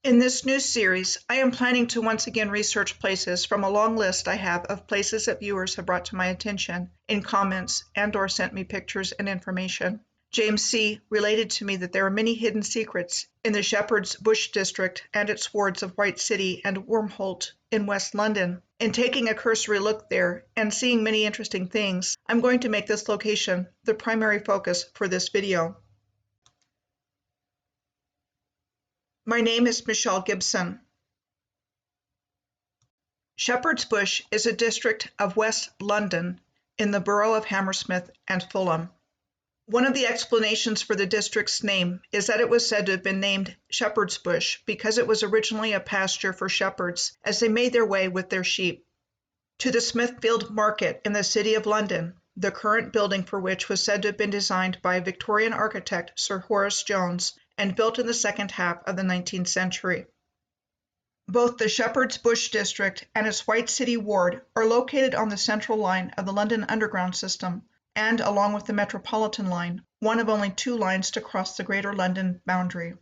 In this new series, I am planning to once again research places from a long list I have of places that viewers have brought to my attention in comments and/or sent me pictures and information. James C. related to me that there are many hidden secrets in the Shepherd's Bush district and its wards of White City and Wormholt in West London. In taking a cursory look there and seeing many interesting things, I'm going to make this location the primary focus for this video. My name is Michelle Gibson. Shepherd's Bush is a district of West London in the borough of Hammersmith and Fulham. One of the explanations for the district's name is that it was said to have been named Shepherd's Bush because it was originally a pasture for shepherds as they made their way with their sheep to the Smithfield Market in the City of London, the current building for which was said to have been designed by Victorian architect Sir Horace Jones and built in the second half of the 19th century. Both the Shepherd's Bush district and its White City ward are located on the central line of the London Underground system and along with the Metropolitan line, one of only two lines to cross the Greater London boundary.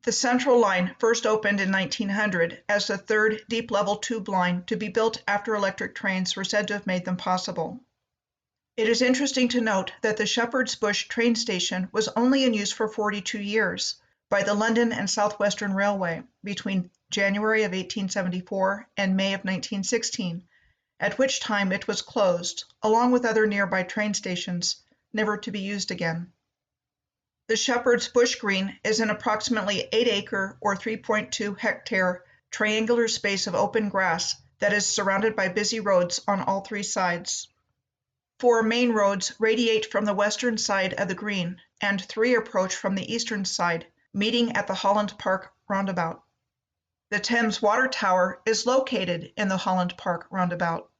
The Central Line first opened in 1900 as the third deep-level tube line to be built after electric trains were said to have made them possible. It is interesting to note that the Shepherd's Bush train station was only in use for 42 years by the London and South Western Railway between January of 1874 and May of 1916, at which time it was closed, along with other nearby train stations, never to be used again. The Shepherd's Bush Green is an approximately 8-acre or 3.2-hectare triangular space of open grass that is surrounded by busy roads on all three sides. 4 main roads radiate from the western side of the green, and 3 approach from the eastern side, meeting at the Holland Park roundabout. The Thames Water Tower is located in the Holland Park roundabout.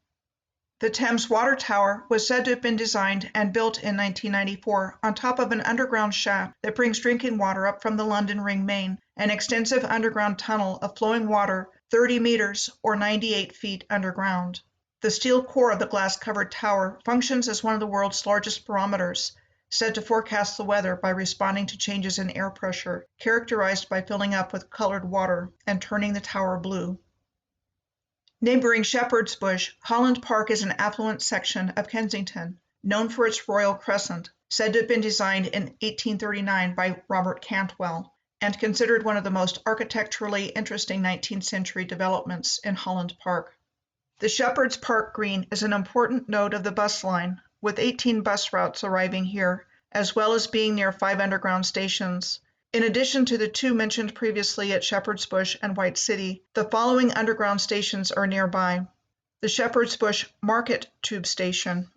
The Thames Water Tower was said to have been designed and built in 1994 on top of an underground shaft that brings drinking water up from the London Ring Main, an extensive underground tunnel of flowing water 30 meters or 98 feet underground. The steel core of the glass-covered tower functions as one of the world's largest barometers, said to forecast the weather by responding to changes in air pressure, characterized by filling up with colored water and turning the tower blue. Neighboring Shepherd's Bush, Holland Park is an affluent section of Kensington, known for its royal crescent, said to have been designed in 1839 by Robert Cantwell, and considered one of the most architecturally interesting 19th century developments in Holland Park. The Shepherd's Park Green is an important node of the bus line, with 18 bus routes arriving here, as well as being near 5 underground stations. In addition to the 2 mentioned previously at Shepherd's Bush and White City, the following underground stations are nearby: the Shepherd's Bush Market Tube Station,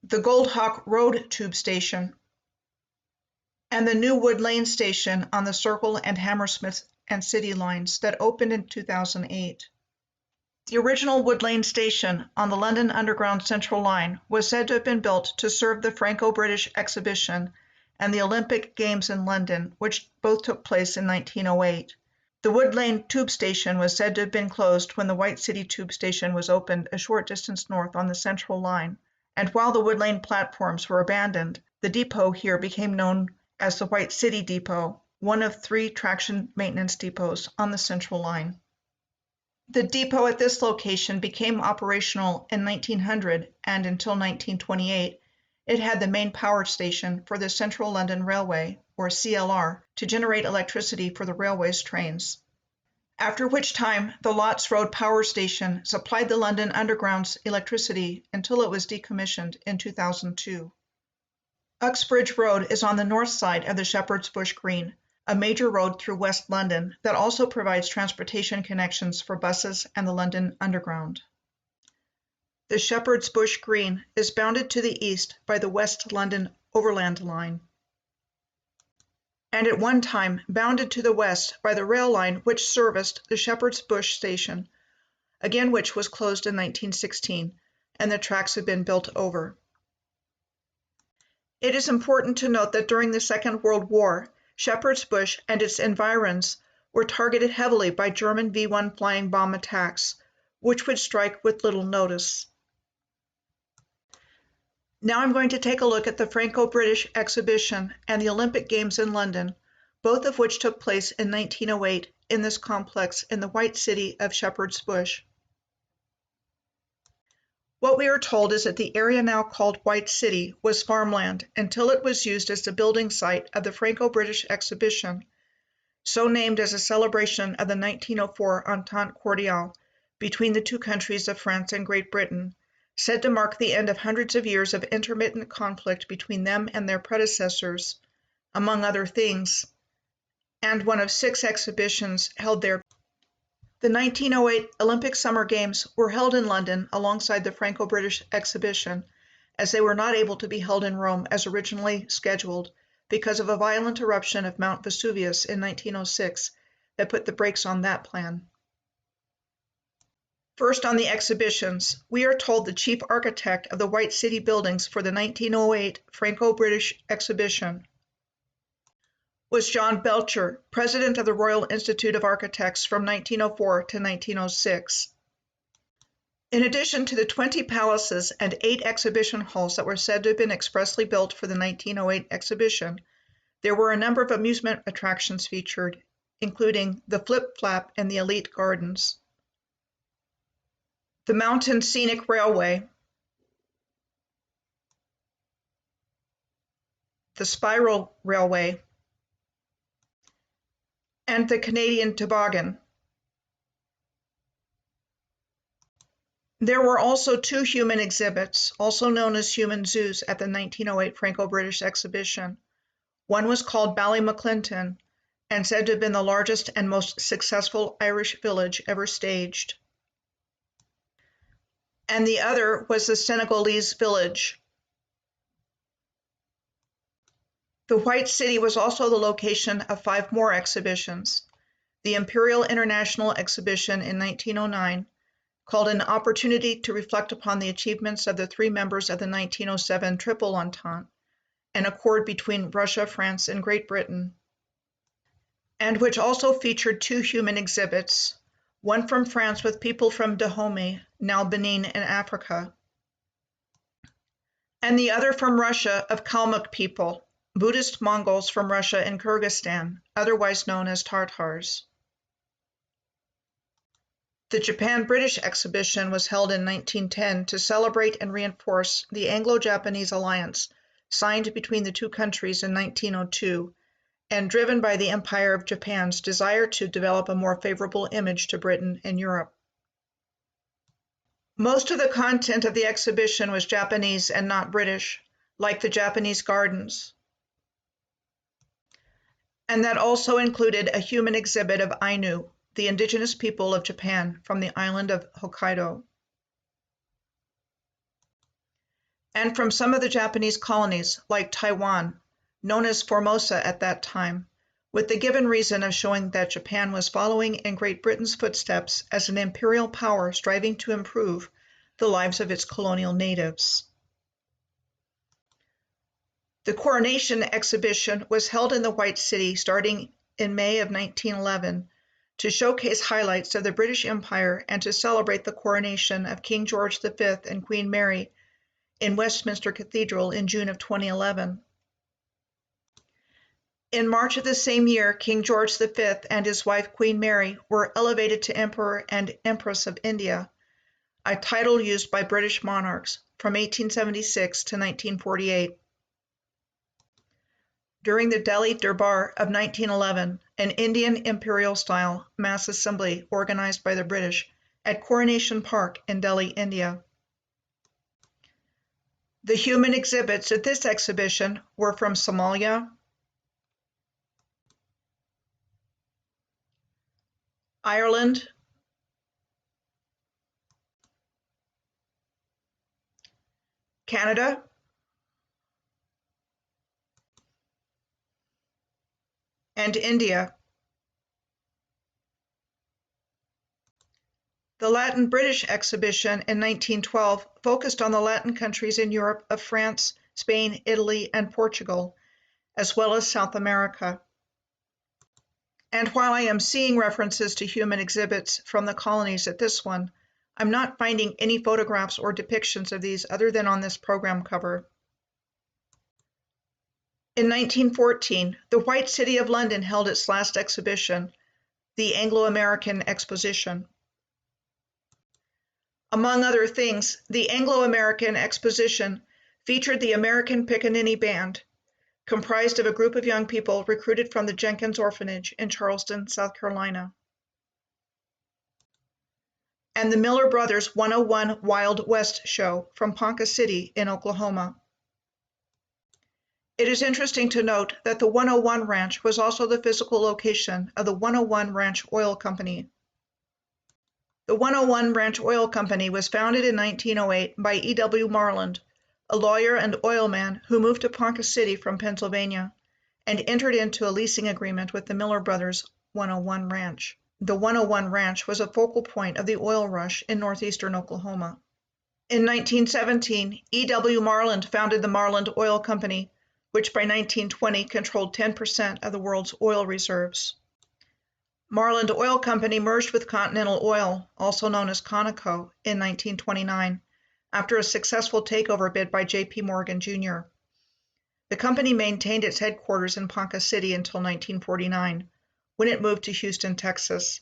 the Goldhawk Road Tube Station, and the new Wood Lane Station on the Circle and Hammersmith and City lines that opened in 2008. The original Wood Lane Station on the London Underground Central Line was said to have been built to serve the Franco-British Exhibition and the Olympic Games in London, which both took place in 1908. The Wood Lane Tube Station was said to have been closed when the White City Tube Station was opened a short distance north on the Central Line, and while the Wood Lane platforms were abandoned, the depot here became known as the White City Depot, one of 3 traction maintenance depots on the Central Line. The depot at this location became operational in 1900, and until 1928, it had the main power station for the Central London Railway, or CLR, to generate electricity for the railway's trains. After which time, the Lots Road Power Station supplied the London Underground's electricity until it was decommissioned in 2002. Uxbridge Road is on the north side of the Shepherd's Bush Green, a major road through West London that also provides transportation connections for buses and the London Underground. The Shepherd's Bush Green is bounded to the east by the West London Overland Line, and at one time bounded to the west by the rail line which serviced the Shepherd's Bush station, again which was closed in 1916, and the tracks have been built over. It is important to note that during the Second World War, Shepherd's Bush and its environs were targeted heavily by German V-1 flying bomb attacks, which would strike with little notice. Now I'm going to take a look at the Franco-British Exhibition and the Olympic Games in London, both of which took place in 1908 in this complex in the White City of Shepherd's Bush. What we are told is that the area now called White City was farmland until it was used as the building site of the Franco-British exhibition, so named as a celebration of the 1904 Entente Cordiale between the two countries of France and Great Britain, said to mark the end of hundreds of years of intermittent conflict between them and their predecessors, among other things, and one of 6 exhibitions held there. The 1908 Olympic Summer Games were held in London alongside the Franco-British exhibition, as they were not able to be held in Rome as originally scheduled because of a violent eruption of Mount Vesuvius in 1906 that put the brakes on that plan. First, on the exhibitions, we are told the chief architect of the White City buildings for the 1908 Franco-British exhibition was John Belcher, president of the Royal Institute of Architects from 1904 to 1906. In addition to the 20 palaces and 8 exhibition halls that were said to have been expressly built for the 1908 exhibition, there were a number of amusement attractions featured, including the Flip Flap and the Elite Gardens, the Mountain Scenic Railway, the Spiral Railway, and the Canadian Toboggan. There were also 2 human exhibits, also known as human zoos, at the 1908 Franco-British exhibition. One was called Ballymaclinton and said to have been the largest and most successful Irish village ever staged. And the other was the Senegalese village. The White City was also the location of 5 more exhibitions. The Imperial International Exhibition in 1909, called An Opportunity to Reflect upon the Achievements of the 3 members of the 1907 Triple Entente, an accord between Russia, France, and Great Britain, and which also featured 2 human exhibits, one from France with people from Dahomey, now Benin in Africa, and the other from Russia of Kalmuk people, Buddhist Mongols from Russia and Kyrgyzstan, otherwise known as Tartars. The Japan-British exhibition was held in 1910 to celebrate and reinforce the Anglo-Japanese alliance signed between the two countries in 1902 and driven by the Empire of Japan's desire to develop a more favorable image to Britain and Europe. Most of the content of the exhibition was Japanese and not British, like the Japanese gardens, and that also included a human exhibit of Ainu, the indigenous people of Japan from the island of Hokkaido, and from some of the Japanese colonies, like Taiwan, known as Formosa at that time, with the given reason of showing that Japan was following in Great Britain's footsteps as an imperial power striving to improve the lives of its colonial natives. The Coronation exhibition was held in the White City starting in May of 1911 to showcase highlights of the British Empire and to celebrate the coronation of King George V and Queen Mary in Westminster Cathedral in June of 2011. In March of the same year, King George V and his wife Queen Mary were elevated to Emperor and Empress of India, a title used by British monarchs from 1876 to 1948. During the Delhi Durbar of 1911, an Indian imperial-style mass assembly organized by the British at Coronation Park in Delhi, India. The human exhibits at this exhibition were from Somalia, Ireland, Canada, and India. The Latin British exhibition in 1912 focused on the Latin countries in Europe of France, Spain, Italy, and Portugal, as well as South America. And while I am seeing references to human exhibits from the colonies at this one, I'm not finding any photographs or depictions of these other than on this program cover. In 1914, the White City of London held its last exhibition, the Anglo-American Exposition. Among other things, the Anglo-American Exposition featured the American Pickaninny Band, comprised of a group of young people recruited from the Jenkins Orphanage in Charleston, South Carolina, and the Miller Brothers 101 Wild West Show from Ponca City in Oklahoma. It is interesting to note that the 101 Ranch was also the physical location of the 101 Ranch Oil Company. The 101 Ranch Oil Company was founded in 1908 by E.W. Marland, a lawyer and oilman who moved to Ponca City from Pennsylvania, and entered into a leasing agreement with the Miller Brothers 101 Ranch. The 101 Ranch was a focal point of the oil rush in northeastern Oklahoma. In 1917, E.W. Marland founded the Marland Oil Company, which by 1920 controlled 10% of the world's oil reserves. Marland Oil Company merged with Continental Oil, also known as Conoco, in 1929, after a successful takeover bid by J.P. Morgan, Jr. The company maintained its headquarters in Ponca City until 1949, when it moved to Houston, Texas.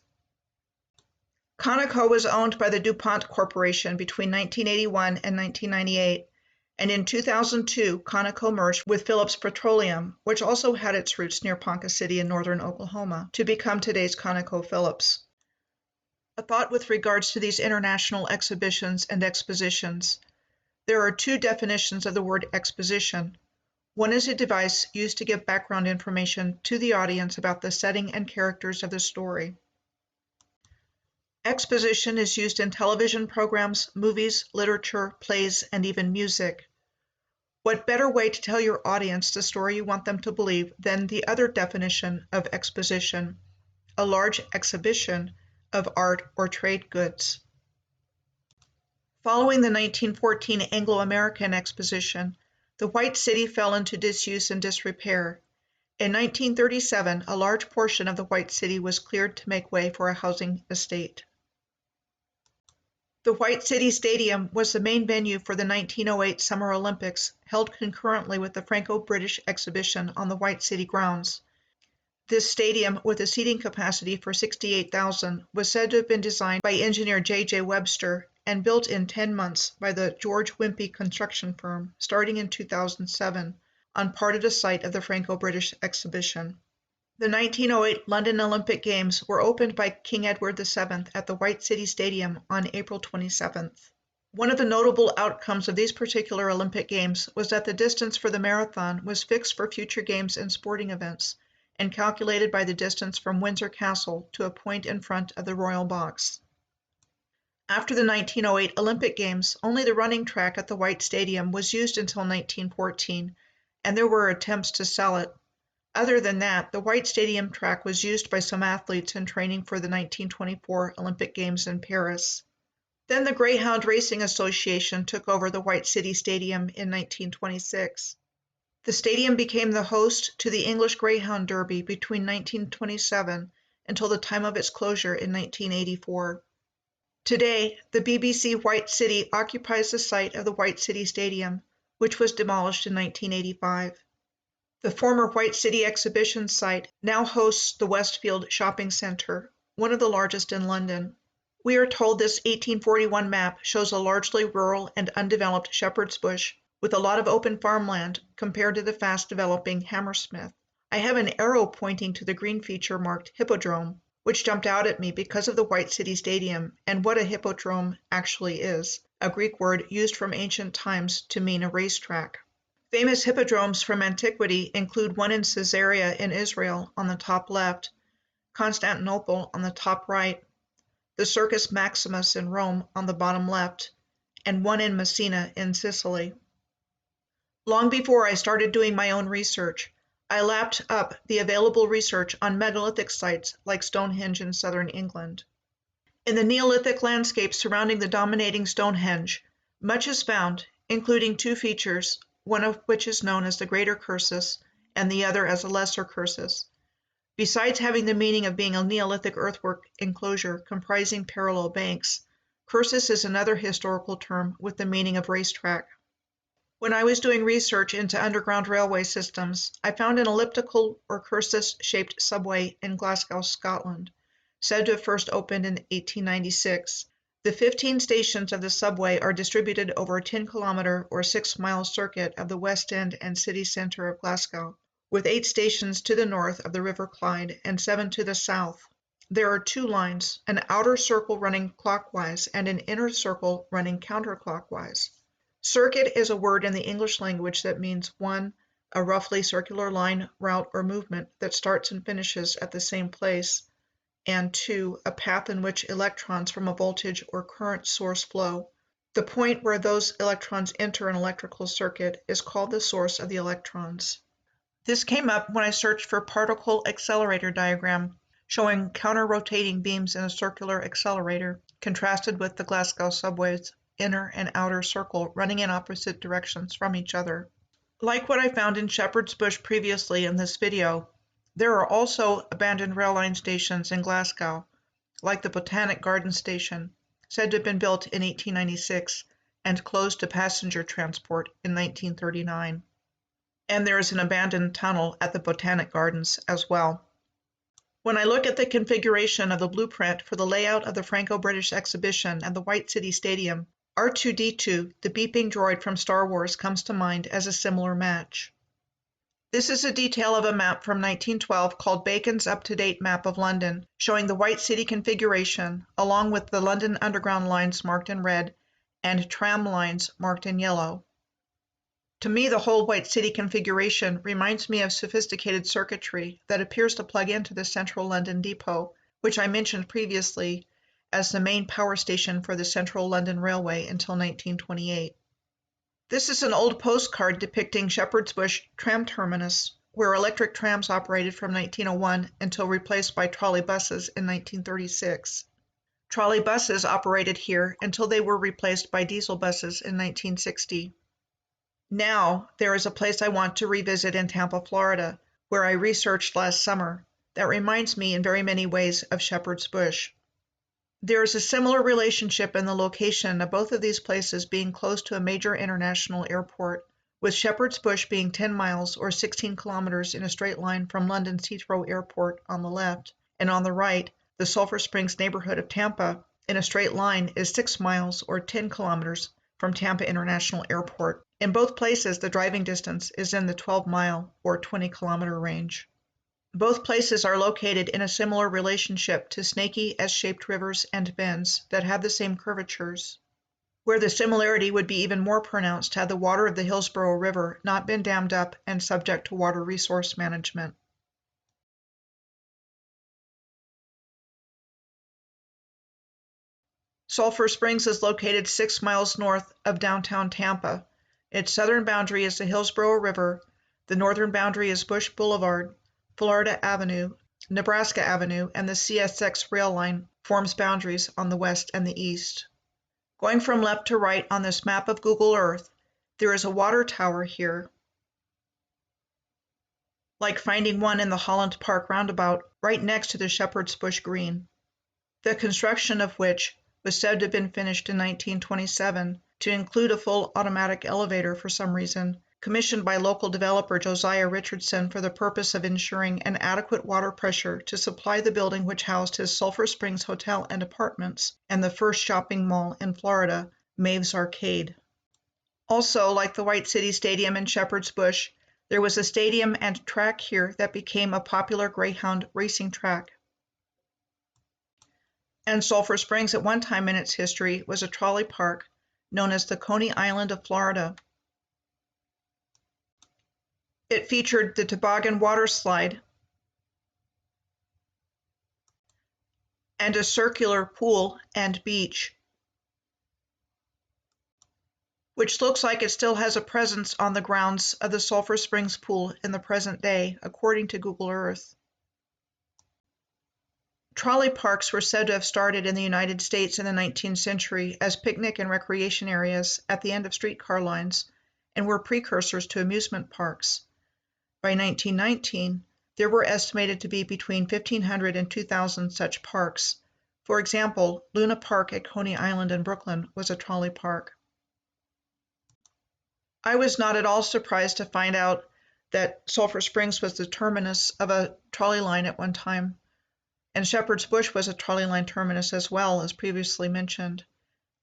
Conoco was owned by the DuPont Corporation between 1981 and 1998, and in 2002, Conoco merged with Phillips Petroleum, which also had its roots near Ponca City in northern Oklahoma, to become today's ConocoPhillips. A thought with regards to these international exhibitions and expositions. There are two definitions of the word exposition. One is a device used to give background information to the audience about the setting and characters of the story. Exposition is used in television programs, movies, literature, plays, and even music. What better way to tell your audience the story you want them to believe than the other definition of exposition, a large exhibition of art or trade goods. Following the 1914 Anglo-American Exposition, the White City fell into disuse and disrepair. In 1937, a large portion of the White City was cleared to make way for a housing estate. The White City Stadium was the main venue for the 1908 Summer Olympics, held concurrently with the Franco-British exhibition on the White City grounds. This stadium, with a seating capacity for 68,000, was said to have been designed by engineer J.J. Webster and built in 10 months by the George Wimpey construction firm, starting in 2007, on part of the site of the Franco-British exhibition. The 1908 London Olympic Games were opened by King Edward VII at the White City Stadium on April 27th. One of the notable outcomes of these particular Olympic Games was that the distance for the marathon was fixed for future games and sporting events, and calculated by the distance from Windsor Castle to a point in front of the Royal Box. After the 1908 Olympic Games, only the running track at the White Stadium was used until 1914, and there were attempts to sell it. Other than that, the White Stadium track was used by some athletes in training for the 1924 Olympic Games in Paris. Then the Greyhound Racing Association took over the White City Stadium in 1926. The stadium became the host to the English Greyhound Derby between 1927 until the time of its closure in 1984. Today, the BBC White City occupies the site of the White City Stadium, which was demolished in 1985. The former White City exhibition site now hosts the Westfield Shopping Centre, one of the largest in London. We are told this 1841 map shows a largely rural and undeveloped shepherd's bush with a lot of open farmland compared to the fast-developing Hammersmith. I have an arrow pointing to the green feature marked Hippodrome, which jumped out at me because of the White City Stadium and what a hippodrome actually is, a Greek word used from ancient times to mean a racetrack. Famous hippodromes from antiquity include one in Caesarea in Israel on the top left, Constantinople on the top right, the Circus Maximus in Rome on the bottom left, and one in Messina in Sicily. Long before I started doing my own research, I lapped up the available research on megalithic sites like Stonehenge in southern England. In the Neolithic landscape surrounding the dominating Stonehenge, much is found, including two features, one of which is known as the Greater Cursus and the other as a Lesser Cursus. Besides having the meaning of being a Neolithic earthwork enclosure comprising parallel banks, cursus is another historical term with the meaning of racetrack. When I was doing research into underground railway systems, I found an elliptical or cursus-shaped subway in Glasgow, Scotland, said to have first opened in 1896. The 15 stations of the subway are distributed over a 10-kilometer or 6-mile circuit of the West End and city centre of Glasgow, with 8 stations to the north of the River Clyde and 7 to the south. There are 2 lines, an outer circle running clockwise and an inner circle running counterclockwise. Circuit is a word in the English language that means 1, a roughly circular line, route, or movement that starts and finishes at the same place, and 2, a path in which electrons from a voltage or current source flow. The point where those electrons enter an electrical circuit is called the source of the electrons. This came up when I searched for particle accelerator diagram, showing counter-rotating beams in a circular accelerator, contrasted with the Glasgow subway's inner and outer circle running in opposite directions from each other. Like what I found in Shepherd's Bush previously in this video, there are also abandoned rail line stations in Glasgow, like the Botanic Gardens station, said to have been built in 1896 and closed to passenger transport in 1939. And there is an abandoned tunnel at the Botanic Gardens as well. When I look at the configuration of the blueprint for the layout of the Franco-British exhibition at the White City Stadium, R2-D2, the beeping droid from Star Wars, comes to mind as a similar match. This is a detail of a map from 1912 called Bacon's Up-to-Date Map of London, showing the White City configuration, along with the London Underground lines marked in red and tram lines marked in yellow. To me, the whole White City configuration reminds me of sophisticated circuitry that appears to plug into the Central London Depot, which I mentioned previously as the main power station for the Central London Railway until 1928. This is an old postcard depicting Shepherd's Bush tram terminus, where electric trams operated from 1901 until replaced by trolley buses in 1936. Trolley buses operated here until they were replaced by diesel buses in 1960. Now, there is a place I want to revisit in Tampa, Florida, where I researched last summer, that reminds me in very many ways of Shepherd's Bush. There is a similar relationship in the location of both of these places being close to a major international airport, with Shepherd's Bush being 10 miles or 16 kilometers in a straight line from London's Heathrow Airport on the left, and on the right, the Sulphur Springs neighborhood of Tampa in a straight line is 6 miles or 10 kilometers from Tampa International Airport. In both places, the driving distance is in the 12-mile or 20-kilometer range. Both places are located in a similar relationship to snaky S-shaped rivers and bends that have the same curvatures, where the similarity would be even more pronounced had the water of the Hillsborough River not been dammed up and subject to water resource management. Sulphur Springs is located 6 miles north of downtown Tampa. Its southern boundary is the Hillsborough River, the northern boundary is Bush Boulevard, Florida Avenue, Nebraska Avenue, and the CSX rail line forms boundaries on the west and the east. Going from left to right on this map of Google Earth, there is a water tower here, like finding one in the Holland Park roundabout right next to the Shepherd's Bush Green, the construction of which was said to have been finished in 1927 to include a full automatic elevator for some reason, commissioned by local developer Josiah Richardson for the purpose of ensuring an adequate water pressure to supply the building which housed his Sulphur Springs Hotel and Apartments and the first shopping mall in Florida, Maeve's Arcade. Also, like the White City Stadium in Shepherd's Bush, there was a stadium and track here that became a popular greyhound racing track. And Sulphur Springs at one time in its history was a trolley park known as the Coney Island of Florida. It featured the toboggan water slide and a circular pool and beach, which looks like it still has a presence on the grounds of the Sulphur Springs pool in the present day, according to Google Earth. Trolley parks were said to have started in the United States in the 19th century as picnic and recreation areas at the end of streetcar lines and were precursors to amusement parks. By 1919, there were estimated to be between 1,500 and 2,000 such parks. For example, Luna Park at Coney Island in Brooklyn was a trolley park. I was not at all surprised to find out that Sulphur Springs was the terminus of a trolley line at one time, and Shepherd's Bush was a trolley line terminus as well, as previously mentioned.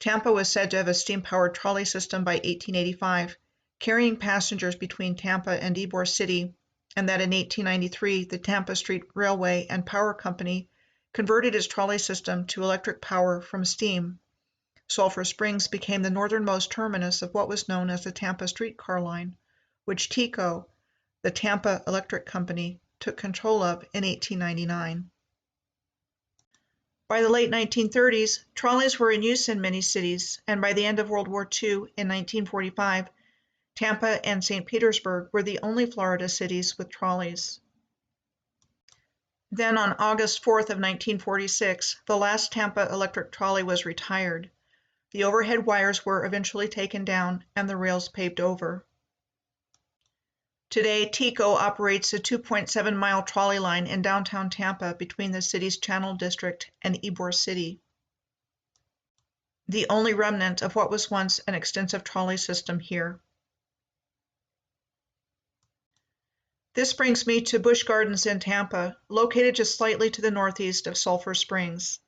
Tampa was said to have a steam-powered trolley system by 1885, carrying passengers between Tampa and Ybor City, and that in 1893 the Tampa Street Railway and Power Company converted its trolley system to electric power from steam. Sulphur Springs became the northernmost terminus of what was known as the Tampa Streetcar Line, which TECO, the Tampa Electric Company, took control of in 1899. By the late 1930s, trolleys were in use in many cities, and by the end of World War II in 1945, Tampa and St. Petersburg were the only Florida cities with trolleys. Then on August 4th of 1946, the last Tampa electric trolley was retired. The overhead wires were eventually taken down and the rails paved over. Today, TECO operates a 2.7-mile trolley line in downtown Tampa between the city's Channel District and Ybor City, the only remnant of what was once an extensive trolley system here. This brings me to Busch Gardens in Tampa, located just slightly to the northeast of Sulphur Springs.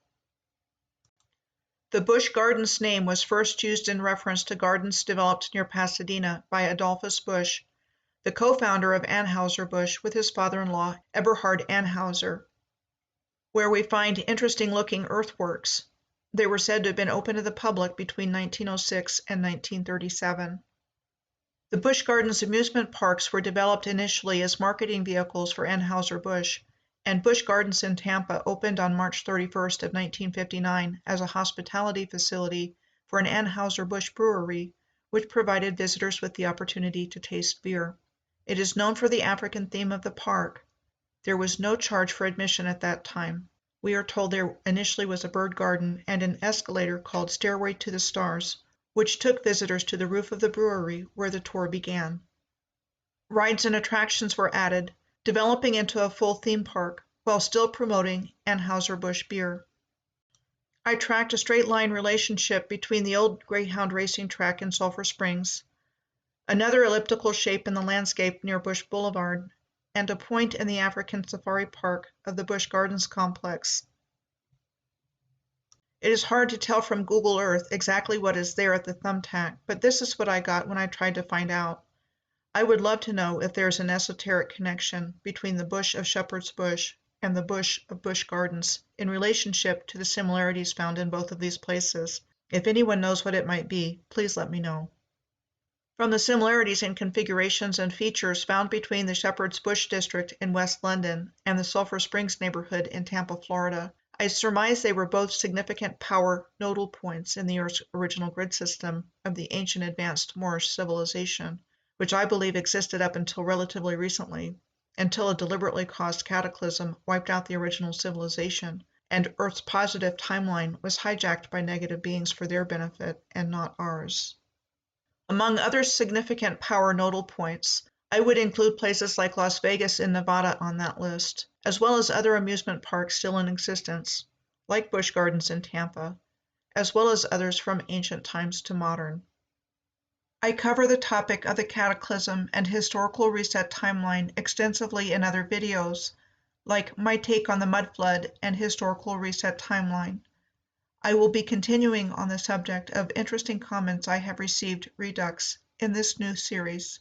The Busch Gardens name was first used in reference to gardens developed near Pasadena by Adolphus Busch, the co-founder of Anheuser-Busch with his father-in-law Eberhard Anheuser, where we find interesting-looking earthworks. They were said to have been open to the public between 1906 and 1937. The Busch Gardens amusement parks were developed initially as marketing vehicles for Anheuser-Busch, and Busch Gardens in Tampa opened on March 31st of 1959 as a hospitality facility for an Anheuser-Busch brewery, which provided visitors with the opportunity to taste beer. It is known for the African theme of the park. There was no charge for admission at that time. We are told there initially was a bird garden and an escalator called Stairway to the Stars, which took visitors to the roof of the brewery where the tour began. Rides and attractions were added, developing into a full theme park while still promoting Anheuser-Busch beer. I tracked a straight-line relationship between the old Greyhound racing track in Sulphur Springs, another elliptical shape in the landscape near Busch Boulevard, and a point in the African Safari Park of the Busch Gardens complex. It is hard to tell from Google Earth exactly what is there at the thumbtack, but this is what I got when I tried to find out. I would love to know if there is an esoteric connection between the bush of Shepherd's Bush and the bush of Busch Gardens in relationship to the similarities found in both of these places. If anyone knows what it might be, please let me know. From the similarities in configurations and features found between the Shepherd's Bush district in West London and the Sulphur Springs neighborhood in Tampa, Florida, I surmise they were both significant power nodal points in the Earth's original grid system of the ancient advanced Moorish civilization, which I believe existed up until relatively recently, until a deliberately caused cataclysm wiped out the original civilization, and Earth's positive timeline was hijacked by negative beings for their benefit and not ours. Among other significant power nodal points, I would include places like Las Vegas in Nevada on that list, as well as other amusement parks still in existence, like Busch Gardens in Tampa, as well as others from ancient times to modern. I cover the topic of the cataclysm and historical reset timeline extensively in other videos, like my take on the mud flood and historical reset timeline. I will be continuing on the subject of interesting comments I have received Redux in this new series.